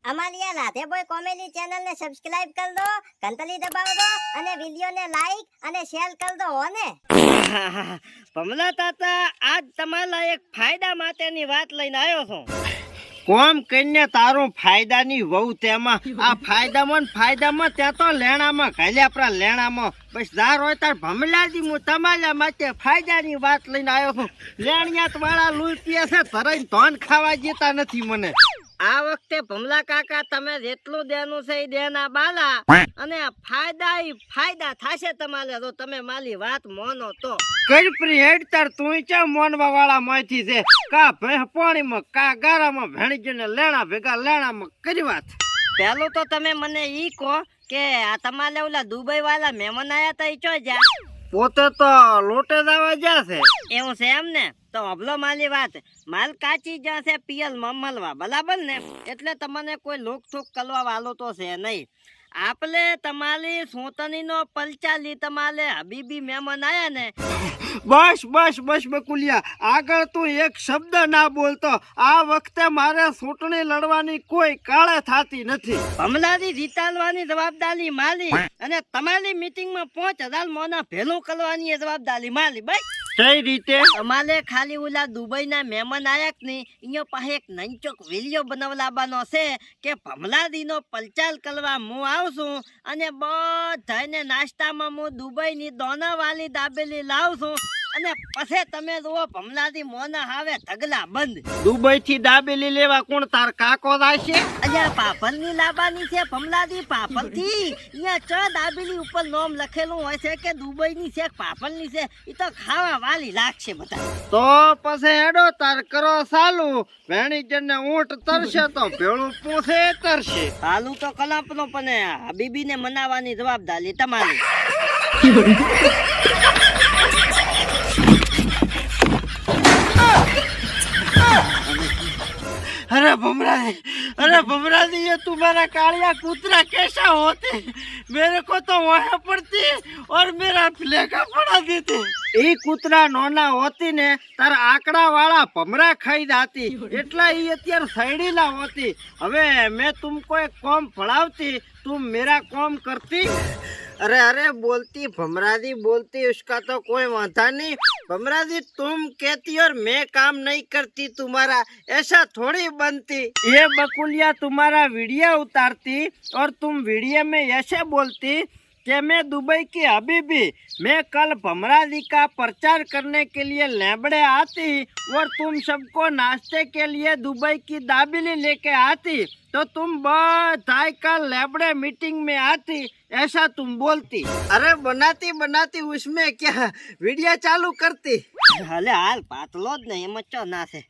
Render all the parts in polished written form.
અમારી આ Radhe boy comedy channel ને સબસ્ક્રાઇબ કર દો, ઘંટડી દબાવ દો અને વિડિયો ને લાઈક અને શેર કર દો હો ને। ભમલા તાતા આજ તમારા એક ફાયદા માટેની વાત લઈને આવ્યો છું। કોમ કઈને તારું ફાયદાની વહુ તેમાં આ ફાયદામાં ત્યાં તો લેણામાં ઘાલ્યા આપણા લેણામાં બસ ધાર હોય તાર ભમલાજી હું તમારા માટે ફાયદાની વાત લઈને આવ્યો છું। લેણિયાત વાળા લુઈ પીએ છે ધરાઈને ધોન ખાવા જેતા નથી મને। આ વખતે ભમલા કાકા તમે જેટલું દેનું છે એ દેના બાલા અને ફાયદા થશે તમારે તો તમે મારી વાત માનો તો। કઈ પ્રી હેડ તાર તું ચા મોનવા વાળા માંથી છે કા ભેહ પાણીમાં કા ગારામાં ભેણીજીને લેણા ભેગા લેણામાં કરી વાત। પેલું તો તમે મને ઈ કહો કે આ તમારે ઓલા દુબઈ વાળા મહેમાન આયા તા ઈ ચો જા? પોતે તો લોટે દાવા જશે। એવું છે એમ ને? તો હબલો મારી વાત, માલ કાચી જશે પિયલ મમલવા બરાબર ને, એટલે તમને કોઈ લોક થોક કરવા વાલો તો છે નહીં। આપણે તમારી સોતની નો પલચાલી તમારે હબીબી મહેમાન આયા ને બસ બકુલિયા આગળ તું એક શબ્દ ના બોલતો। આ વખતે મારે ચૂંટણી લડવાની કોઈ કાળે થાતી નથી। ભમલાથી જીતાડવાની જવાબદારી મારી અને તમારી મીટિંગમાં 5000 મોના ભેલું કરવાની જવાબદારી મારી। બસ કઈ રીતે? અમારે ખાલી ઓલા દુબઈના મહેમાન આયા કે નહીં અહીંયા પાસે એક નંચોક વિડીયો બનાવલાવાનો છે કે ભમલાદીનો પલચાલ કરવા હું આવશું અને બધાને નાસ્તામાં હું દુબઈની દોનાવાલી દાબેલી લાવશું અને પછી તમે જુઓ ભમલાદી મોના આવે ઢગલા બંધ। દુબઈ થી દાબેલી લેવા કોણ તાર કાકો આવશે? અહીંયા પાપલની લાવવાની છે ભમલાદી પાપલથી। અહીંયા ચ દાબેલી ઉપર નામ લખેલું હોય છે કે દુબઈની છે પાપલની છે, એ તો ખાવા વાલી લાગશે બધા। તો પછી હેડો તાર કરો ચાલુ। ભેણીજને ઊંટ તરશે તો ભેળું પૂછે તરશે। હાલું તો કલાપનો પણ હબીબીને મનાવવાની જવાબદારી તમારી। अरे भमरादी ये तुम्हारा कालिया कुतरा कैसा होते? मेरे को तो वहाँ पड़ती और मेरा प्लेगा पड़ा देते। એ કૂતરા નોના હોતી ને તાર આકડા વાળા ભમરા ખાઈ જાતી એટલા ઈ અત્યારે સૈડીલા હોતી। હવે मैं तुमको एक काम पढ़ावती, तुम मेरा काम करती। अरे बोलती भमरादी बोलती, उसका तो कोई वादा नहीं। भमरादी तुम कहती और मैं काम नहीं करती तुम्हारा, ऐसा थोड़ी बनती। ये बकुलिया तुम्हारा वीडियो उतारती और तुम वीडियो में ऐसे बोलती कि मैं दुबई की हबीबी, मैं कल भमरादी का प्रचार करने के लिए लेबड़े आती और तुम सबको नाश्ते के लिए दुबई की दाबेली लेके आती, तो तुम बधाई का लेबड़े मीटिंग में आती, ऐसा तुम बोलती। अरे बनाती उसमें क्या वीडियो चालू करती। हले हाल पातलो ज नहीं मच्चो ना से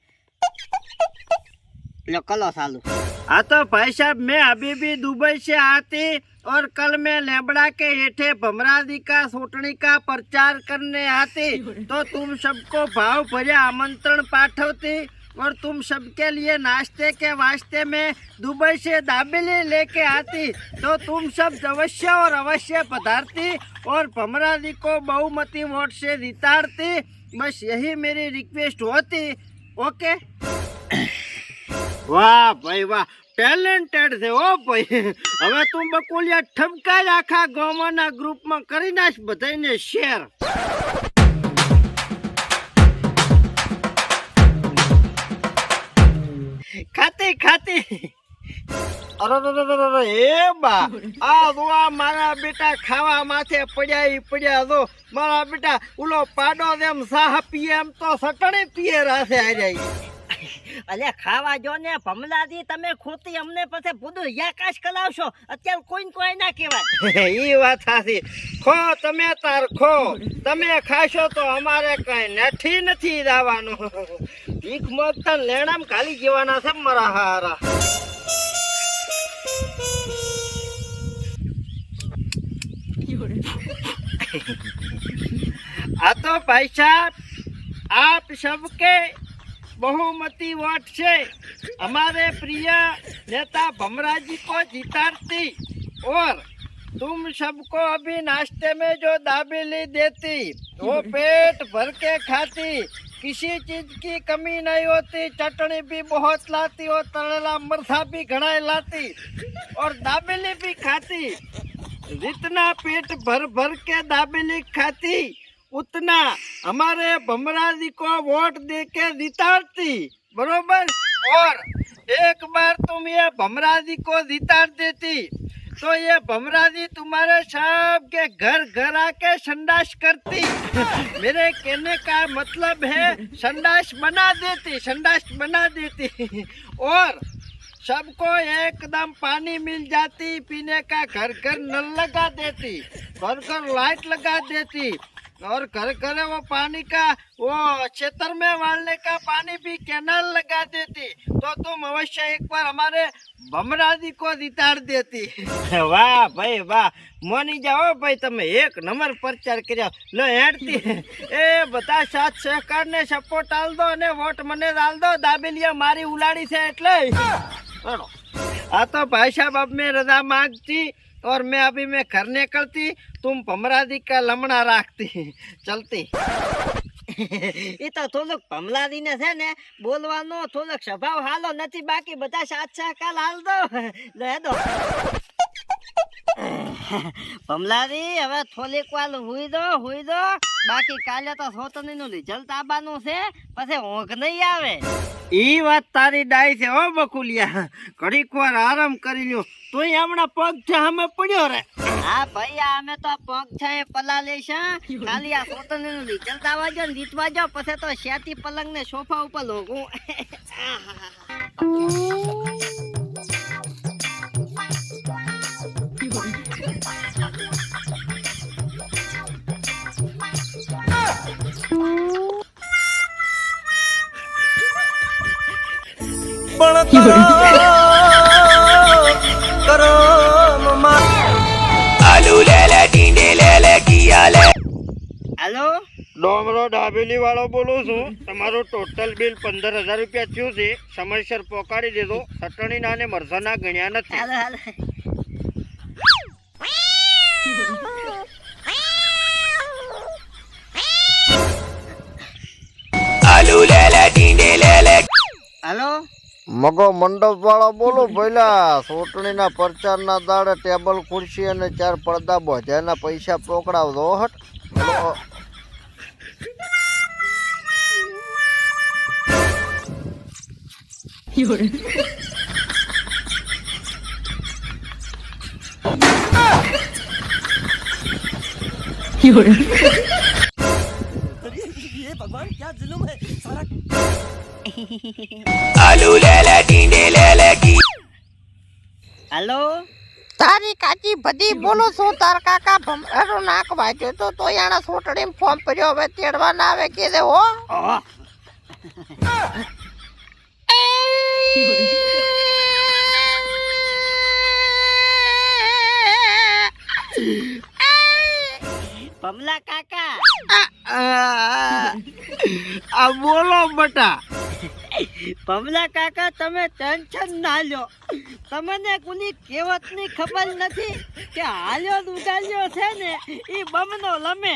लो कलो चालू। हाँ तो भाई साहब मैं अभी भी दुबई से आती और कल मैं लेबड़ा के हेठे भमरादी का चूंटणी का प्रचार करने आती, तो तुम सबको भाव भरे आमंत्रण पाठवती और तुम सबके लिए नाश्ते के वास्ते में दुबई से दाबेली लेके आती, तो तुम सब अवश्य और अवश्य पधारती और भमरादी को बहुमती वोट से जितारती। बस यही मेरी रिक्वेस्ट होती। ओके? वाह भाई वाह, ટેલેન્ટેડ છે ઓ ભાઈ। હવે તું બકુલિયા ઠપકા જ આખા ગામના ગ્રુપમાં કરી નાખ બધાને શેર। ખાતી અરે એ બા આ જો આ મારા બેટા ખાવા માથે પડ્યા જો મારા બેટા ઓલો પાડો જેમ સાહ પીએ એમ તો સટણી પીએ રાસે આઈ। અલે ખાવા જો ને ભમલાદી તમે ખોટી અમને પછી બધું યાકાશ કલાવશો, અત્યારે કોઈ ના કહેવાય। ઈ વાત સાચી, ખો તમે તાર ખો, તમે ખાશો તો અમારે કઈ નથી જવાનું। ભીખ માંગતા લેણામ ખાલી જવાના છે મારા હારા। आ तो भाई साहब आप सबके बहुमती वोट से हमारे प्रिय नेता भमरा जी को जिताती और तुम सबको अभी नाश्ते में जो दाबेली देती वो पेट भर के खाती। किसी चीज की कमी नहीं होती, चटनी भी बहुत लाती और तलेला मरसा भी घना लाती और दाबेली भी खाती। जितना पेट भर भर के दाबेली खाती उतना हमारे भमरा जी को वोट दे के जिताती, बरोबर। और एक बार तुम ये भमरा जी को जिता देती तो ये भमरा जी तुम्हारे सब के घर घर आके संडास करती। मेरे कहने का मतलब है संडास बना देती और सबको एकदम पानी मिल जाती, पीने का घर घर नल लगा देती, घर घर लाइट लगा देती और घर घर वो पानी का वो क्षेत्र में वालने का पानी भी कैनाल लगा देती। तो तुम अवश्य एक बार हमारे भमरा जी को जिताड़ देती। वाह भाई वाह, मोनी जाओ भाई, તમે એક નંબર પ્રચાર કર્યો। લો હેડતી એ બધા સાથ સહકાર ને સપોર્ટ આલ દો અને વોટ મને આલ દો। દાબેલિયા મારી ઉલાડી છે એટલે આ તો ભાઈ સાहब अब मैं रजा मांगती और मैं अभी मैं घर निकलती, तुम भमरा जी का लमड़ा राखती चलती। એ તો થોડુંક ભમલાદીને છે ને બોલવાનો થોડોક સ્વભાવ હાલો નથી, બાકી બધા સાથ સહકાર હાલ દો। લે દો ભમલાદી, હવે થોડીક વાર હુઈ દો, બાકી કાલે તો સોતનીનું રિઝલ્ટ આવવાનું છે, પછી ઊંઘ નહીં આવે। ई बात तारी डाई से ओ बकुलिया, घड़ीक वार आराम करी ल्यो, तो हमणां पग छे हमें पड्यो रे। હા ભાઈ, અમે તો પગ છે પલા લેશા, ખાલી આ સોતનીનું રિઝલ્ટ આવવા જો ને જીતવા જો, પછી તો શેતી પલંગ ને સોફા ઉપર લોગું। हेलो, डोमरो डाबेली वाળો બોલું છું। તમારું ટોટલ બિલ 15,000 રૂપિયા થયું છે, સમયસર પહોંચાડી દેજો। ચટણીના અને મરચાના ગણ્યા નથી। હાલો હાલો। हेलो, મગો મંડપ વાળો બોલો પહેલા। ચૂંટણીના પ્રચારના દાડે ટેબલ ખુરશી અને 4 પડદા બોજાના પૈસા પકડાવજો હટ। ये भगवान क्या जुल्म है सारा। हेलो, તારી કાચી બધી બોલો છો। તાર કાકા ભમરાનો નાક વાગ્યો તો તોયાણા સોટડી ફોર્મ ભર્યો, હવે તેડવા ના આવે કે દે હો। ભમલા કાકા, આ બોલો બટા। ભમલા કાકા, તમે ટેન્શન ના લ્યો, તમને કોની કહેવતની ખબર નથી કે હાલ્યો ઉડાલ્યો છે ને એ બમનો લમે।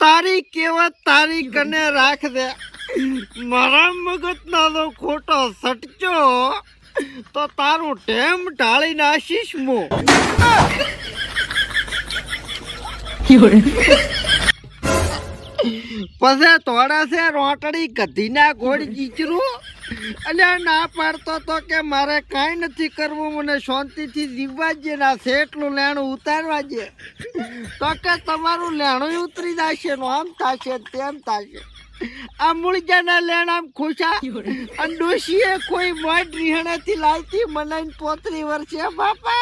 તારી કેવત તારી કને રાખ દે, મારા મગજનો તો ખોટો સટજો તો તારું ટેમ ઢાળી નાખીશ મો। પછી થોડા છે રોટડી ગધીના ગોળ ચીચરું અલ્યા ના પાડતો તો કે મારે કાંઈ નથી કરવું, મને શાંતિથી જીવવા જ ના છે, એટલું લેણું ઉતારવા જ તો કે તમારું લેણું ઉતરી જશે, આમ થશે તેમ થશે। આ મૂળજાના લેણ આમ ખુશા અને ડોશીએ કોઈ મોટ રીહણાથી લાવતી મને 35 વર્ષે બાપા।